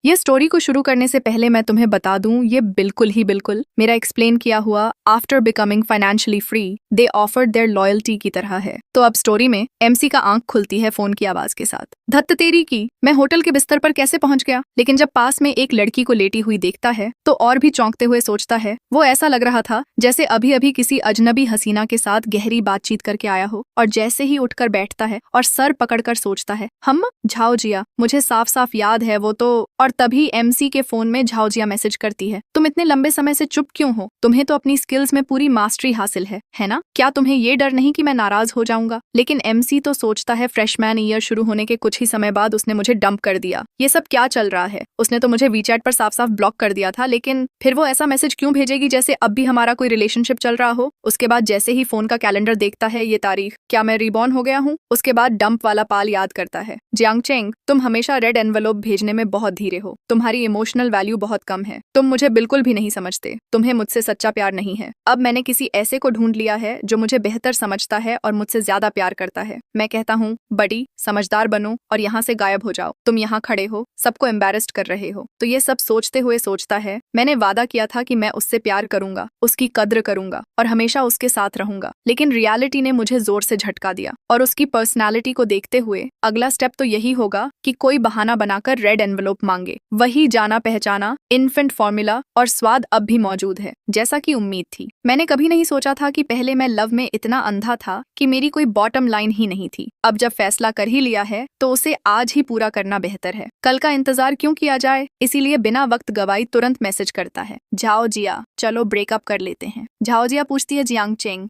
ये स्टोरी को शुरू करने से पहले मैं तुम्हें बता दूं, ये बिल्कुल मेरा एक्सप्लेन किया हुआ after becoming financially free they offered their loyalty की तरह है। तो अब स्टोरी में एमसी का आंख खुलती है फोन की आवाज के साथ। धत्त तेरी की, मैं होटल के बिस्तर पर कैसे पहुंच गया? लेकिन जब पास में एक लड़की को लेटी हुई देखता है तो और भी चौंकते हुए सोचता है, वो ऐसा लग रहा था जैसे अभी अभी किसी अजनबी हसीना के साथ गहरी बातचीत करके आया हो। और जैसे ही उठकर बैठता है और सर पकड़कर सोचता है, हम झाओ जिया, मुझे साफ साफ याद है वो तो। और तभी एमसी के फोन में झाओ जिया मैसेज करती है, तुम इतने लंबे समय से चुप क्यों हो? तुम्हें तो अपनी स्किल्स में पूरी मास्टरी हासिल है ना? क्या तुम्हें ये डर नहीं कि मैं नाराज हो जाऊंगा? लेकिन एमसी तो सोचता है, फ्रेशमैन ईयर शुरू होने के कुछ ही समय बाद उसने मुझे डंप कर दिया, ये सब क्या चल रहा है? उसने तो मुझे वीचैट पर साफ साफ ब्लॉक कर दिया था, लेकिन फिर वो ऐसा मैसेज क्यों भेजेगी जैसे अब भी हमारा कोई रिलेशनशिप चल रहा हो? उसके बाद जैसे ही फोन का कैलेंडर देखता है, ये तारीख, क्या मैं रिबॉर्न हो गया हूँ? उसके बाद डंप वाला पाल याद करता है। जियांग चेंग, तुम हमेशा रेड एनवेलोप भेजने में बहुत धीरे हो, तुम्हारी इमोशनल वैल्यू बहुत कम है, तुम मुझे बिल्कुल भी नहीं समझते, तुम्हें मुझसे सच्चा प्यार नहीं है। अब मैंने किसी ऐसे को ढूंढ लिया है जो मुझे बेहतर समझता है और मुझसे ज्यादा प्यार करता है। मैं कहता हूँ, बड़ी समझदार बनो और यहाँ से गायब हो जाओ। तुम यहाँ खड़े हो, सबको एम्बैरेस्ड कर रहे हो। तो ये सब सोचते हुए सोचता है, मैंने वादा किया था कि मैं उससे प्यार करूंगा, उसकी कद्र करूंगा और हमेशा उसके साथ रहूंगा, लेकिन रियलिटी ने मुझे जोर से झटका दिया। और उसकी पर्सनैलिटी को देखते हुए अगला स्टेप तो यही होगा कि कोई बहाना बनाकर रेड एनवेलोप मांगे। वही जाना पहचाना इन्फेंट फॉर्मूला और स्वाद अब भी मौजूद है, जैसा कि उम्मीद थी। मैंने कभी नहीं सोचा था कि पहले मैं लव में इतना अंधा था कि मेरी कोई बॉटम लाइन ही नहीं थी। अब जब फैसला कर ही लिया है तो उसे आज ही पूरा करना बेहतर है, कल का इंतजार क्यों किया जाए? इसीलिए बिना वक्त गवाई तुरंत मैसेज करता है, झाओ जिया, चलो ब्रेकअप कर लेते हैं। झाओ जिया पूछती है, जियांग चेंग,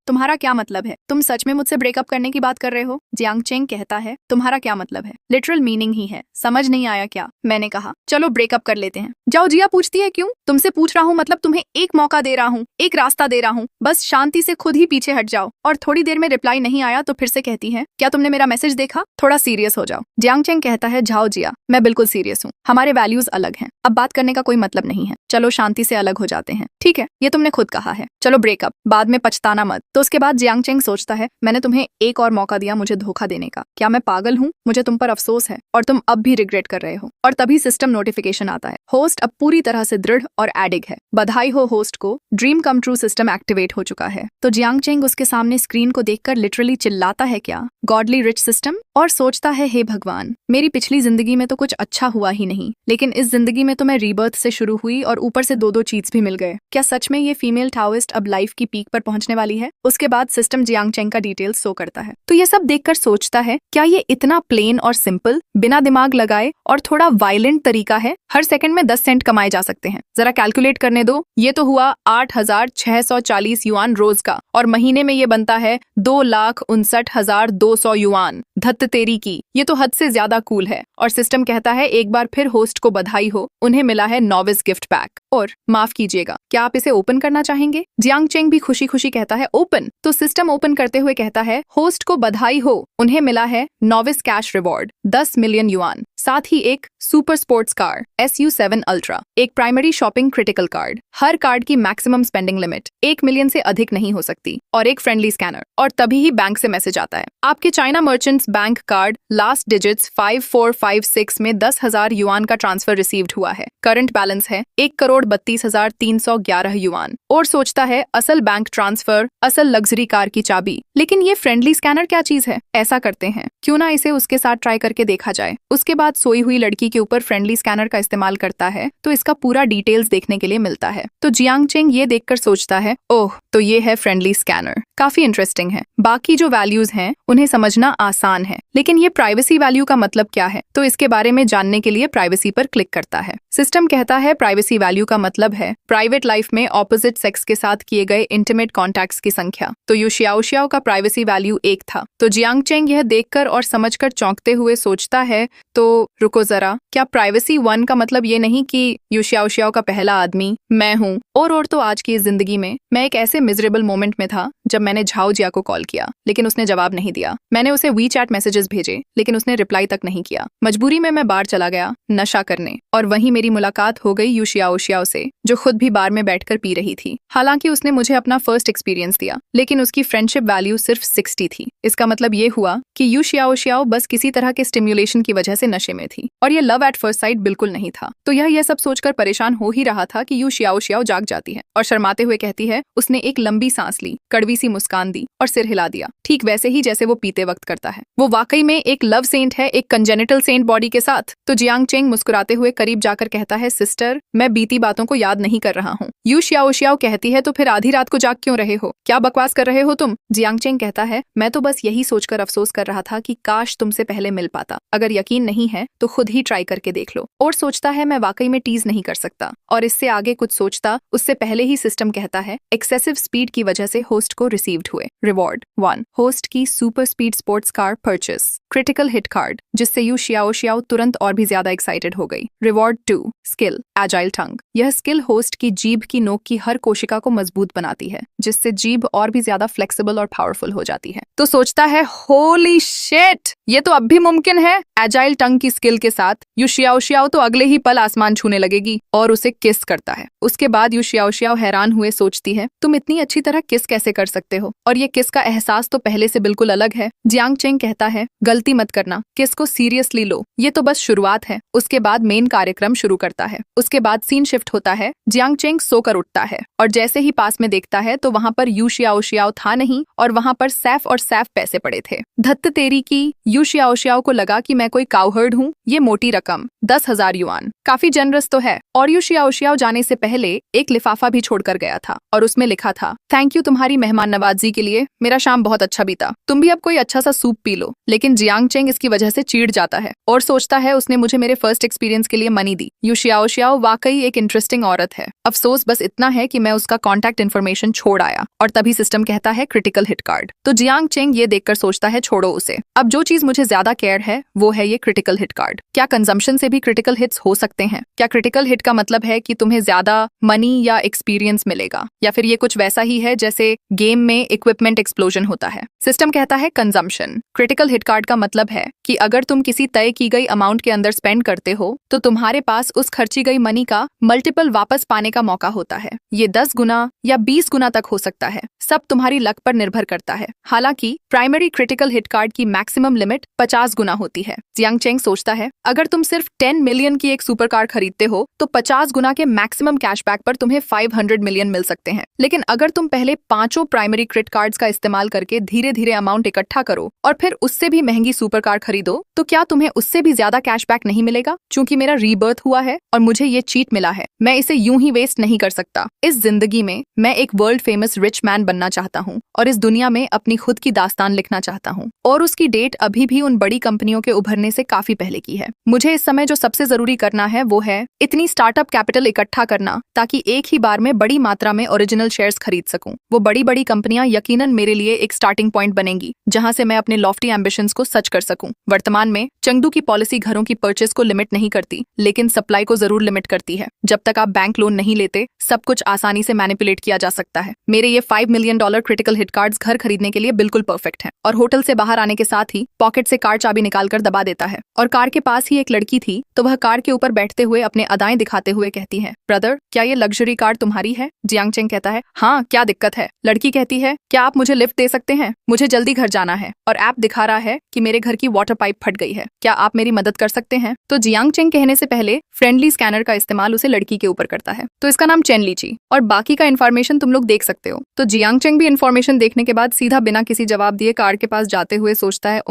तुम्हारा क्या मतलब है? तुम सच में मुझसे ब्रेकअप करने की बात कर रहे हो? जियांग चेंग कहता है, तुम्हारा क्या मतलब है? लिटरल मीनिंग ही है, समझ नहीं आया क्या? मैंने कहा चलो ब्रेकअप कर लेते हैं। जाओ जिया पूछती है, क्यों? तुमसे पूछ रहा हूँ, मतलब तुम्हें एक मौका दे रहा हूँ, एक रास्ता दे रहा हूँ, बस शांति से खुद ही पीछे हट जाओ। और थोड़ी देर में रिप्लाई नहीं आया तो फिर से कहती है, क्या तुमने मेरा मैसेज देखा? थोड़ा सीरियस हो जाओ। जियांग चेंग कहता है, जाओ जिया, मैं बिल्कुल सीरियस हूँ, हमारे वैल्यूज अलग हैं, अब बात करने का कोई मतलब नहीं है, चलो शांति से अलग हो जाते हैं। ठीक है, ये तुमने खुद कहा है, चलो ब्रेकअप, बाद में पछताना मत। तो उसके बाद जियांग चेंग सोचता है, मैंने तुम्हें एक और मौका दिया मुझे धोखा देने का, क्या मैं पागल हूँ? मुझे तुम पर अफसोस है और तुम अब भी रिग्रेट कर रहे हो। और तभी सिस्टम नोटिफिकेशन आता है, होस्ट अब पूरी तरह से दृढ़ और एडिग है, बधाई हो होस्ट को, dream come true system activate हो चुका है। तो जियांग चेंग उसके सामने स्क्रीन को देखकर लिटरली चिल्लाता है, क्या गॉडली रिच सिस्टम? और सोचता है, हे भगवान, मेरी पिछली जिंदगी में तो कुछ अच्छा हुआ ही नहीं, लेकिन इस जिंदगी में तो मैं रीबर्थ से शुरू हुई और ऊपर से दो चीज भी मिल गए। क्या सच में ये फीमेल टाओइस्ट अब लाइफ की पीक पर पहुंचने वाली है? उसके बाद सिस्टम जियांग चेंग का डिटेल्स शो करता है। तो ये सब देखकर सोचता है, क्या ये इतना प्लेन और सिंपल, बिना दिमाग लगाए और थोड़ा वायलेंट तरीका है? हर सेकंड में 10 सेंट कमाए जा सकते हैं। जरा कैलकुलेट करने दो, ये तो हुआ 8,640 युआन रोज का, और महीने में ये बनता है 2,59,200 युआन। धत्त तेरी की, ये तो हद से ज्यादा कूल है। और सिस्टम कहता है, एक बार फिर होस्ट को बधाई हो, उन्हें मिला है नॉविस गिफ्ट पैक। और माफ कीजिएगा, क्या आप इसे ओपन करना चाहेंगे? जियांग चेंग भी खुशी खुशी कहता है, ओपन। तो सिस्टम ओपन करते हुए कहता है, होस्ट को बधाई हो, उन्हें मिला है novice cash reward 10 million yuan, साथ ही एक super sports car SU7 ultra, एक प्राइमरी शॉपिंग क्रिटिकल कार्ड, हर कार्ड की मैक्सिमम स्पेंडिंग लिमिट 1 मिलियन से अधिक नहीं हो सकती, और एक फ्रेंडली स्कैनर। और तभी ही बैंक से मैसेज आता है, आपके China merchants bank card last digits 5456 में 10,000 युआन का ट्रांसफर रिसीव्ड हुआ है, करंट बैलेंस है 1,32,311 युआन। और सोचता है, असल बैंक ट्रांसफर, असल लग्जरी कार की चाबी। लेकिन ये फ्रेंडली स्कैनर क्या चीज है? ऐसा करते हैं, क्यों ना इसे उसके साथ ट्राई करके देखा जाए। उसके बाद सोई हुई लड़की के ऊपर फ्रेंडली स्कैनर का इस्तेमाल करता है तो इसका पूरा डिटेल्स देखने के लिए मिलता है। तो जियांग चेंग ये देखकर सोचता है, ओह, तो ये है फ्रेंडली स्कैनर, काफी इंटरेस्टिंग है। बाकी जो वैल्यूज हैं उन्हें समझना आसान है, लेकिन ये प्राइवेसी वैल्यू का मतलब क्या है? तो इसके बारे में जानने के लिए प्राइवेसी पर क्लिक करता है। सिस्टम कहता है, प्राइवेसी वैल्यू का मतलब है प्राइवेट लाइफ में ऑपोजिट सेक्स के साथ किए गए इंटीमेट कॉन्टैक्ट्स की संख्या। तो यू शियाओ का प्राइवेसी वैल्यू 1 था। तो जियांग चेंग यह देखकर और समझकर चौंकते हुए सोचता है, तो रुको जरा, क्या प्राइवेसी 1 का मतलब ये नहीं कि यू शियाओ का पहला आदमी मैं हूँ? और तो आज की इस जिंदगी में मैं एक ऐसे मिजरेबल मोमेंट में में था जब मैंने झाओ जिया को कॉल किया, लेकिन उसने जवाब नहीं दिया। मैंने उसे वीचैट मैसेजेस भेजे, लेकिन उसने रिप्लाई तक नहीं किया। मजबूरी में मैं बार चला गया नशा करने, और वहीं मेरी मुलाकात हो गई यूशियाओ शियाओ से, जो खुद भी बार में बैठकर पी रही थी। हालांकि उसने मुझे अपना फर्स्ट एक्सपीरियंस दिया, लेकिन उसकी फ्रेंडशिप वैल्यू सिर्फ 60 थी। इसका मतलब ये हुआ कि यूशियाओ शियाओ बस किसी तरह के स्टिम्युलेशन की वजह से नशे में थी, और ये लव एट फर्स्ट साइट बिल्कुल नहीं था। तो यह सब सोचकर परेशान हो ही रहा था कि यूशियाओ शियाओ जाग जाती है और शर्माते हुए कहती है, उसने एक लंबी सांस ली, कड़वी सी मुस्कान दी और सिर हिला दिया, ठीक वैसे ही जैसे वो पीते वक्त करता है। वो वाकई में एक लव सेंट है, एक कंजेनिटल सेंट बॉडी के साथ। तो जियांग चेंग मुस्कुराते हुए करीब जाकर कहता है, सिस्टर, मैं बीती बातों को याद नहीं कर रहा हूँ। यू शियाओ शियाओ कहती है, तो फिर आधी रात को जाग क्यों रहे हो? क्या बकवास कर रहे हो तुम? जियांग चेंग कहता है, मैं तो बस यही सोचकर अफसोस कर रहा था कि काश तुमसे पहले मिल पाता। अगर यकीन नहीं है तो खुद ही ट्राई करके देख लो। और सोचता है मैं वाकई में टीज नहीं कर सकता, और इससे आगे कुछ सोचता उससे पहले ही सिस्टम कहता है, एक्सेसिव स्पीड की वजह से होस्ट को रिसीव्ड हुए रिवॉर्ड 1, होस्ट की super speed sports car purchase, critical hit card, जिससे यू शियाओ शियाओ तुरंत और भी ज्यादा एक्साइटेड हो गई। रिवॉर्ड 2, स्किल एजाइल टंग, यह स्किल होस्ट की जीभ की नोक की हर कोशिका को मजबूत बनाती है, जिससे जीभ और भी ज्यादा फ्लेक्सिबल और पावरफुल हो जाती है। तो सोचता है, होली शिट, ये तो अब भी मुमकिन है। एजाइल टंग की स्किल के साथ यू शियाओ शियाओ तो अगले ही पल आसमान छूने लगेगी, और उसे किस करता है। उसके बाद यू शियाओ शियाओ हैरान हुए सोचती है, तुम इतनी अच्छी तरह किस कैसे कर सकते हो? और ये किस का एहसास तो पहले से बिल्कुल अलग है। जियांग चेंग कहता है, गलती मत करना, किस को सीरियसली लो, ये तो बस शुरुआत है। उसके बाद मेन कार्यक्रम शुरू करता है। उसके बाद सीन शिफ्ट होता है। जियांग चेंग सोकर उठता है, और जैसे ही पास में देखता है तो वहाँ पर यू शियाओ शियाओ था नहीं, और वहाँ पर सैफ और सैफ पैसे पड़े थे। धत्त तेरी की, यू शियाओ शियाओ को लगा कि मैं कोई काउहर्ड हूँ। ये मोटी रकम 10,000 युआन काफी जनरस तो है। और यू शियाओ शियाओ जाने से पहले एक लिफाफा भी छोड़कर गया था, और उसमें लिखा था, थैंक यू तुम्हारी मेहमान नवाजी के लिए, मेरा शाम बहुत अच्छा बीता, तुम भी अब कोई अच्छा सा सूप पी लो। लेकिन जियांग चेंग इसकी वजह से चिढ़ जाता है और सोचता है, उसने मुझे मेरे फर्स्ट एक्सपीरियंस के लिए money the. You Xiao Xiao वाकई एक इंटरेस्टिंग औरत है। अफसोस बस इतना है कि मैं उसका कॉन्टैक्ट इन्फॉर्मेशन छोड़ आया, और तभी सिस्टम कहता है क्रिटिकल हिट कार्ड। तो जियांग चेंग ये देखकर सोचता है, छोड़ो उसे, अब जो चीज मुझे ज्यादा केयर है वो है ये क्रिटिकल हिट कार्ड। क्या कंजम्पशन से भी क्रिटिकल हिट्स हो सकते हैं? क्या क्रिटिकल हिट का मतलब है कि तुम्हें ज्यादा मनी या एक्सपीरियंस मिलेगा, या फिर ये कुछ वैसा ही है जैसे गेम में इक्विपमेंट एक्सप्लोजन होता है? सिस्टम कहता है कंजम्पशन। क्रिटिकल हिट कार्ड का मतलब है कि अगर तुम किसी तय की गई अमाउंट के अंदर स्पेंड करते हो तो तुम्हारे पास उस खर्ची गई मनी का मल्टीपल वापस पाने का मौका होता है। ये 10 गुना या 20 गुना तक हो सकता है, सब तुम्हारी लक पर निर्भर करता है। हालांकि प्राइमरी क्रिटिकल हिट कार्ड की मैक्सिमम लिमिट 50 गुना होती है। जियांग चेंग सोचता है, अगर तुम सिर्फ 10 मिलियन की एक सुपर कार खरीदते हो तो 50 गुना के मैक्सिमम कैशबैक पर तुम्हें 500 मिलियन मिल सकते हैं। लेकिन अगर तुम पहले 5 प्राइमरी क्रिट कार्ड्स का इस्तेमाल करके धीरे धीरे अमाउंट इकट्ठा करो और फिर उससे भी महंगी सुपर कार खरीदो, तो क्या तुम्हें उससे भी ज्यादा कैशबैक नहीं मिलेगा? चूंकि मेरा रीबर्थ हुआ है और मुझे ये चीट मिला है, मैं इसे यूं ही वेस्ट नहीं कर सकता। इस जिंदगी में मैं एक वर्ल्ड फेमस रिच मैन बनना चाहता हूँ, और इस दुनिया में अपनी खुद की दास्तान लिखना चाहता हूँ, और उसकी डेट अभी भी उन बड़ी कंपनियों के उभरने से काफी पहले की है। मुझे इस समय जो सबसे जरूरी करना है वो है इतनी स्टार्टअप कैपिटल इकट्ठा करना, ताकि एक ही बार में बड़ी मात्रा में ओरिजिनल शेयर्स खरीद सकूं। वो बड़ी बड़ी कंपनियां यकीनन मेरे लिए एक स्टार्टिंग पॉइंट बनेंगी, जहां से मैं अपने लॉफ्टी एम्बिशंस को सच कर सकूं। वर्तमान में चंगदू की पॉलिसी घरों की परचेस को लिमिट नहीं करती, लेकिन सप्लाई को जरूर लिमिट करती है। जब तक आप बैंक लोन नहीं लेते, सब कुछ आसानी से मैनिपुलेट किया जा सकता है। मेरे ये $5 मिलियन क्रिटिकल हिट कार्ड्स घर खरीदने के लिए बिल्कुल परफेक्ट हैं। और होटल से बाहर आने के साथ ही पॉकेट से कार चाबी निकालकर दबा देता है, और कार के पास ही एक लड़की थी, तो वह कार के ऊपर बैठते हुए अपने अदाएं दिखाते हुए कहती है, ब्रदर, क्या ये लग्जरी कार तुम्हारी है? जियांग चेंग कहता है, हाँ, क्या दिक्कत है? लड़की कहती है, क्या आप मुझे लिफ्ट दे सकते हैं? मुझे जल्दी घर जाना है, और ऐप दिखा रहा है कि मेरे घर की वाटर पाइप फट गई है, क्या आप मेरी मदद कर सकते हैं? तो जियांग चेंग कहने से पहले फ्रेंडली स्कैनर का इस्तेमाल उसे लड़की के ऊपर करता है। तो इसका नाम चेन लीची, और बाकी का इन्फॉर्मेशन तुम लोग देख सकते हो। तो जियांग चेंग भी इन्फॉर्मेशन देखने के बाद सीधा बिना किसी जवाब दिए कार के पास जाते हुए सोचता है,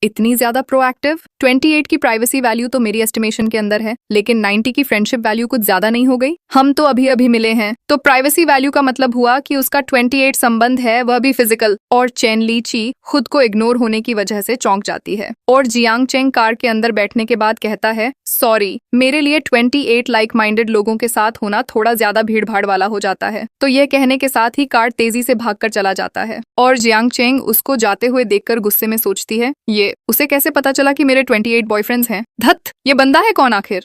इतनी ज्यादा प्रोएक्टिव। 28 की प्राइवेसी वैल्यू तो मेरी एस्टिमेशन के अंदर है, लेकिन 90 की फ्रेंडशिप वैल्यू कुछ ज्यादा नहीं हो गई? हम तो अभी अभी मिले हैं, तो प्राइवेसी वैल्यू का मतलब हुआ कि उसका 28 संबंध है, वह भी फिजिकल। और चेन लीची खुद को इग्नोर होने की वजह से चौंक जाती है, और जियांग चेंग कार के अंदर बैठने के बाद कहता है, सॉरी, मेरे लिए 28 लाइक माइंडेड लोगों के साथ होना थोड़ा ज्यादा भीड़ भाड़ वाला हो जाता है। तो यह कहने के साथ ही कार तेजी से भागकर चला जाता है, और जियांग चेंग उसको जाते हुए देखकर गुस्से में सोचती है, ये उसे कैसे पता चला कि मेरे 28 बॉयफ्रेंड्स हैं? धत, ये बंदा है कौन आखिर?